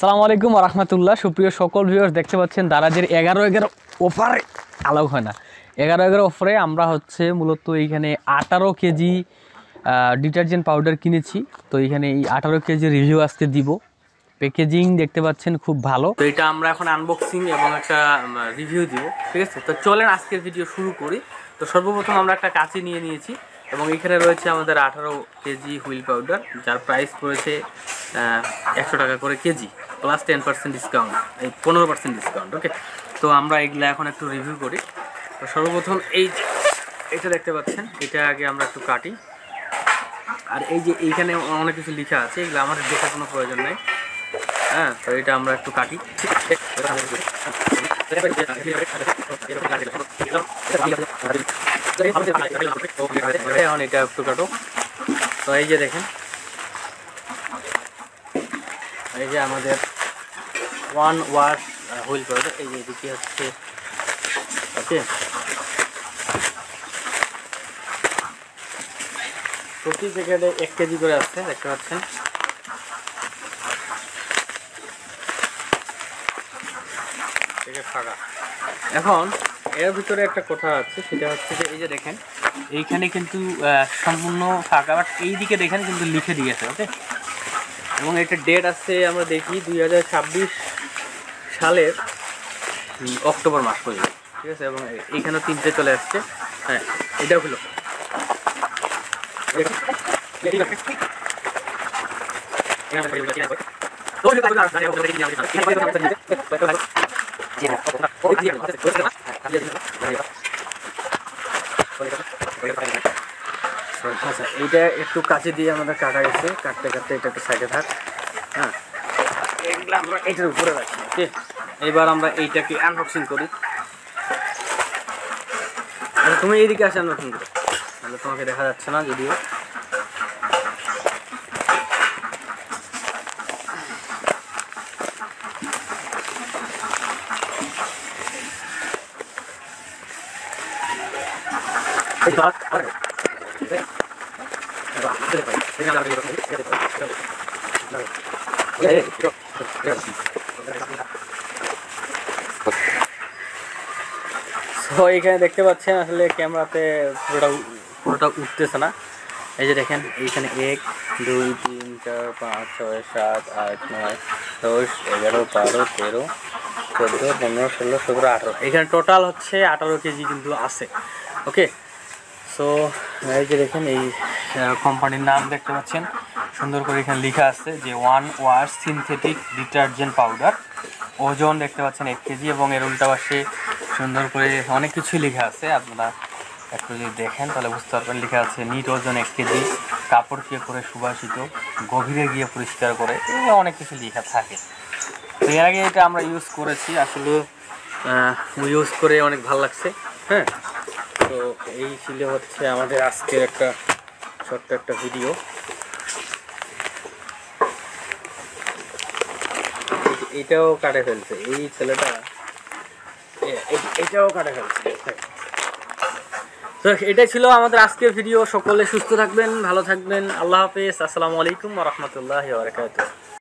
আসসালামু আলাইকুম ওয়া রাহমাতুল্লাহ। সুপ্রিয় সকল ভিউয়ার্স, দেখতে পাচ্ছেন দারাজের 11-11 অফারে আলাউ হয় না 11-11 অফারে আমরা মূলত এইখানে 18 কেজি ডিটারজেন্ট পাউডার কিনেছি। তো এইখানে এই 18 কেজি রিভিউ আজকে দিব। প্যাকেজিং দেখতে পাচ্ছেন খুব ভালো। তো এটা আমরা এখন আনবক্সিং এবং একটা রিভিউ দিব, ঠিক আছে? তো চলেন আজকের ভিডিও শুরু করি। তো সর্বপ্রথম আমরা একটা কাঁচি নিয়ে নিয়েছি এবং এখানে রয়েছে আমাদের 18 কেজি হুইল পাউডার, যার প্রাইস পড়েছে 100 টাকা করে কেজি, প্লাস 10% ডিসকাউন্ট, এই 15% ডিসকাউন্ট। ওকে, তো আমরা এগুলো এখন একটু রিভিউ করি। তো সর্বপ্রথম এটা দেখতে পাচ্ছেন, এটা আগে আমরা একটু কাটি। আর এই যে এইখানে অনেক কিছু লেখা আছে, এগুলো আমাদের দেখার কোনো প্রয়োজন নেই। হ্যাঁ, তো এটা আমরা একটু কাটি। এখন এটা একটু কাটো। তো এই যে দেখেন, এই যে আমাদের ওয়ান ওয়াশ হুইল পাউডার, এই যে এদিকে হচ্ছে। ওকে, প্রতি প্যাকেটে 1 কেজি করে আসছে, দেখতে পাচ্ছেন। এখন এর ভিতরে একটা কথা আছে, সেটা হচ্ছে যে এই যে দেখেন এইখানে কিন্তু সম্পূর্ণ ফাঁকা, বাট এই দিকে দেখেন কিন্তু লিখে দিয়েছে। ওকে, এবং একটা ডেট আছে, আমরা দেখি 2026 সালের অক্টোবর মাস পর্যন্ত, ঠিক আছে? এবং এইখানেও 3টে চলে আসছে। হ্যাঁ, এটাও হলো আচ্ছা, এইটা একটু কাছে দিয়ে আমাদের কাটা গেছে, কাটতে কাটতে এটা একটু সাইডে থাক। হ্যাঁ, এগুলো আমরা এটার উপরে রাখি। ওকে, এবার আমরা এইটাকে আনবক্সিং করি। তুমি এইদিকে আসে আনবক্সিং করো, তাহলে তোমাকে দেখা যাচ্ছে না যদিও। তো এইখানে দেখতে পাচ্ছেন, আসলে ক্যামেরাতে পুরোটা উঠতেছে না। এই যে দেখেন, এইখানে 1 2 3 4 5 6 7 8 9 10 11 12 13 14 15 16 17 18, এখানে টোটাল হচ্ছে 18 কেজি কিন্তু আছে। ওকে, সো এই যে দেখেন, এই কোম্পানির নাম দেখতে পাচ্ছেন সুন্দর করে এখানে লেখা আছে যে one wash synthetic detergent powder. ওজন দেখতে পাচ্ছেন 1 কেজি, এবং এর উল্টা পাশে সুন্দর করে অনেক কিছুই লেখা আছে। আপনারা একটু যদি দেখেন তাহলে বুঝতে পারবেন। লেখা আছে নিট ওজন 1 কেজি, কাপড় দিয়ে করে সুবাসিত, গভীরে গিয়ে পরিষ্কার করে, অনেক কিছু লেখা থাকে। তো এর আগে এটা আমরা ইউজ করেছি, আসলে ইউজ করে অনেক ভালো লাগছে। হ্যাঁ, তো এই ছিল হচ্ছে আমাদের আজকের একটা ছোট্ট একটা ভিডিও। এইটাও কাটে ফেলছে এই ছেলেটা, এইটাও কাটে ফেলছে। তো এটাই ছিল আমাদের আজকের ভিডিও। সকলে সুস্থ থাকবেন, ভালো থাকবেন। আল্লাহ হাফেজ। আসসালামু আলাইকুম ওয়া রাহমাতুল্লাহি ওয়া বারাকাতুহু।